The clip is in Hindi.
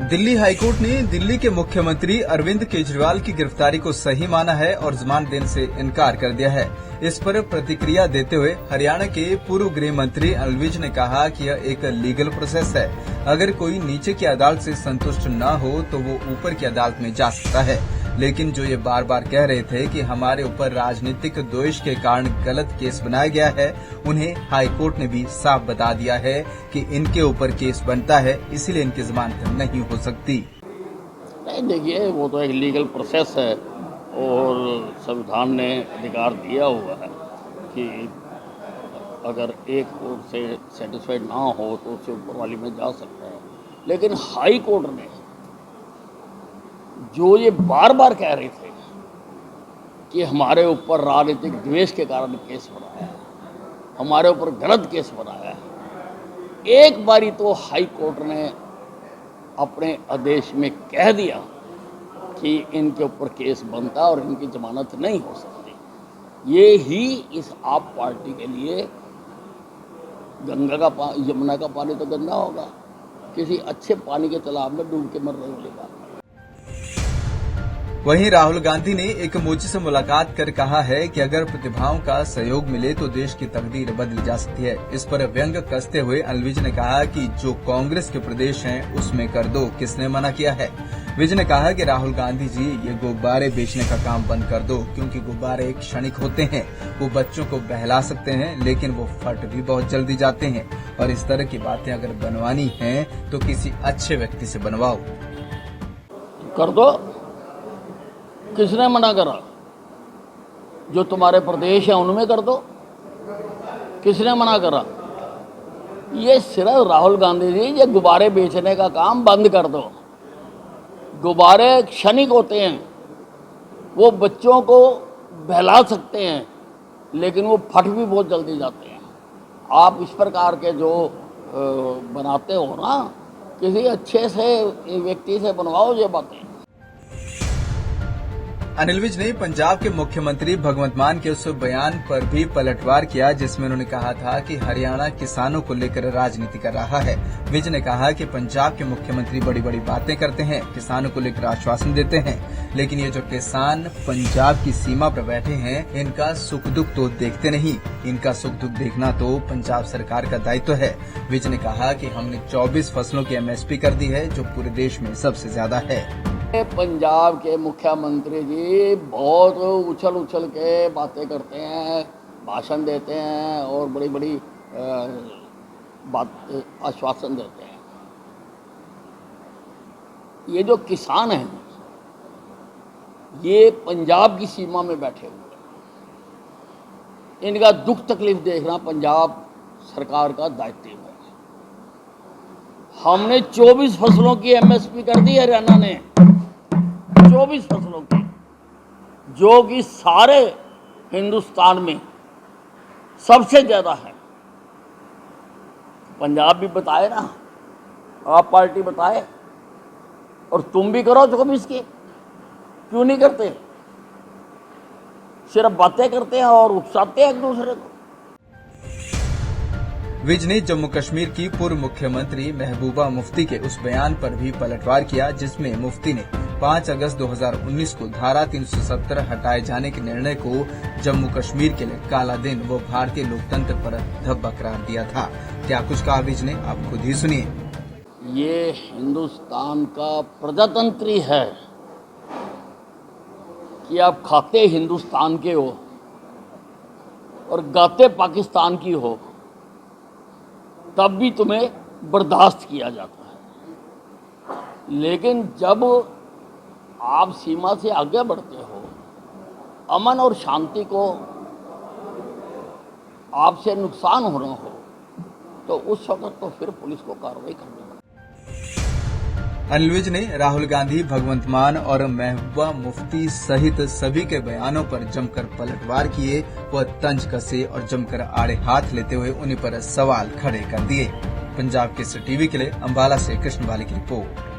दिल्ली हाईकोर्ट ने दिल्ली के मुख्यमंत्री अरविंद केजरीवाल की गिरफ्तारी को सही माना है और जमानत देने से इनकार कर दिया है। इस पर प्रतिक्रिया देते हुए हरियाणा के पूर्व गृह मंत्री अनिल विज ने कहा कि यह एक लीगल प्रोसेस है। अगर कोई नीचे की अदालत से संतुष्ट न हो तो वो ऊपर की अदालत में जा सकता है, लेकिन जो ये बार बार कह रहे थे कि हमारे ऊपर राजनीतिक द्वेष के कारण गलत केस बनाया गया है, उन्हें हाई कोर्ट ने भी साफ बता दिया है कि इनके ऊपर केस बनता है, इसीलिए इनकी जमानत नहीं हो सकती। नहीं, देखिए, वो तो एक लीगल प्रोसेस है और संविधान ने अधिकार दिया हुआ है कि अगर एक कोर्ट से सेटिस्फाइड ना हो तो उससे ऊपर वाली में जा सकता है। लेकिन हाई कोर्ट ने जो ये बार बार कह रहे थे कि हमारे ऊपर राजनीतिक द्वेष के कारण केस बनाया है, हमारे ऊपर गलत केस बनाया है, एक बारी तो हाई कोर्ट ने अपने आदेश में कह दिया कि इनके ऊपर केस बनता और इनकी जमानत नहीं हो सकती। ये ही इस आप पार्टी के लिए यमुना का पानी तो गंदा होगा, किसी अच्छे पानी के तालाब में डूब के मरने वाली बात। वहीं राहुल गांधी ने एक मोची से मुलाकात कर कहा है कि अगर प्रतिभाओं का सहयोग मिले तो देश की तकदीर बदली जा सकती है। इस पर व्यंग कसते हुए अनिल विज ने कहा कि जो कांग्रेस के प्रदेश हैं उसमें कर दो, किसने मना किया है। विज ने कहा कि राहुल गांधी जी, ये गुब्बारे बेचने का काम बंद कर दो, क्योंकि गुब्बारे एक क्षणिक होते हैं। वो बच्चों को बहला सकते हैं लेकिन वो फट भी बहुत जल्दी जाते हैं, और इस तरह की बातें अगर बनवानी है तो किसी अच्छे व्यक्ति से बनवाओ। कर दो, किसने मना करा? जो तुम्हारे प्रदेश है उनमें कर दो, किसने मना करा? ये सिर्फ राहुल गांधी जी, ये गुब्बारे बेचने का काम बंद कर दो। गुब्बारे क्षणिक होते हैं, वो बच्चों को बहला सकते हैं लेकिन वो फट भी बहुत जल्दी जाते हैं। आप इस प्रकार के जो बनाते हो ना, किसी अच्छे से व्यक्ति से बनवाओ ये बातें। अनिल विज ने पंजाब के मुख्यमंत्री भगवंत मान के उस बयान पर भी पलटवार किया जिसमें उन्होंने कहा था कि हरियाणा किसानों को लेकर राजनीति कर रहा है। विज ने कहा कि पंजाब के मुख्यमंत्री बड़ी बड़ी बातें करते हैं, किसानों को लेकर आश्वासन देते हैं, लेकिन ये जो किसान पंजाब की सीमा पर बैठे हैं, इनका सुख दुख तो देखते नहीं। इनका सुख दुख देखना तो पंजाब सरकार का दायित्व है। विज ने कहा कि हमने 24 फसलों की MSP कर दी है, जो पूरे देश में सबसे ज्यादा है। पंजाब के मुख्यमंत्री जी बहुत उछल के बातें करते हैं, भाषण देते हैं और बड़ी बड़ी आश्वासन देते हैं। ये जो किसान हैं, ये पंजाब की सीमा में बैठे हुए हैं, इनका दुख तकलीफ देखना पंजाब सरकार का दायित्व है। हमने 24 फसलों की MSP कर दी हरियाणा ने, 24 फसलों की, जो कि सारे हिंदुस्तान में सबसे ज्यादा है। पंजाब भी बताए ना, आप पार्टी बताए, और तुम भी करो 24 की, क्यों नहीं करते? सिर्फ बातें करते हैं और उकसाते हैं एक दूसरे को। विज ने जम्मू कश्मीर की पूर्व मुख्यमंत्री महबूबा मुफ्ती के उस बयान पर भी पलटवार किया जिसमें मुफ्ती ने 5 अगस्त 2019 को धारा 370 हटाए जाने के निर्णय को जम्मू कश्मीर के लिए काला दिन व भारतीय लोकतंत्र पर धब्बा करार दिया था। क्या कुछ कहा विज ने, आप खुद ही सुनिए। ये हिंदुस्तान का प्रजातंत्री है कि आप खाते हिंदुस्तान के हो और गाते पाकिस्तान की हो, तब भी तुम्हें बर्दाश्त किया जाता है। लेकिन जब आप सीमा से आगे बढ़ते हो, अमन और शांति को आपसे नुकसान होना हो, तो उस वक्त तो फिर पुलिस को कार्रवाई करनी पड़ेगी। अनिल विज ने राहुल गांधी, भगवंत मान और महबूबा मुफ्ती सहित सभी के बयानों पर जमकर पलटवार किए व तंज कसे और जमकर आड़े हाथ लेते हुए उन्हीं पर सवाल खड़े कर दिए। पंजाब केसरी टीवी के लिए अंबाला से कृष्ण वाली की रिपोर्ट।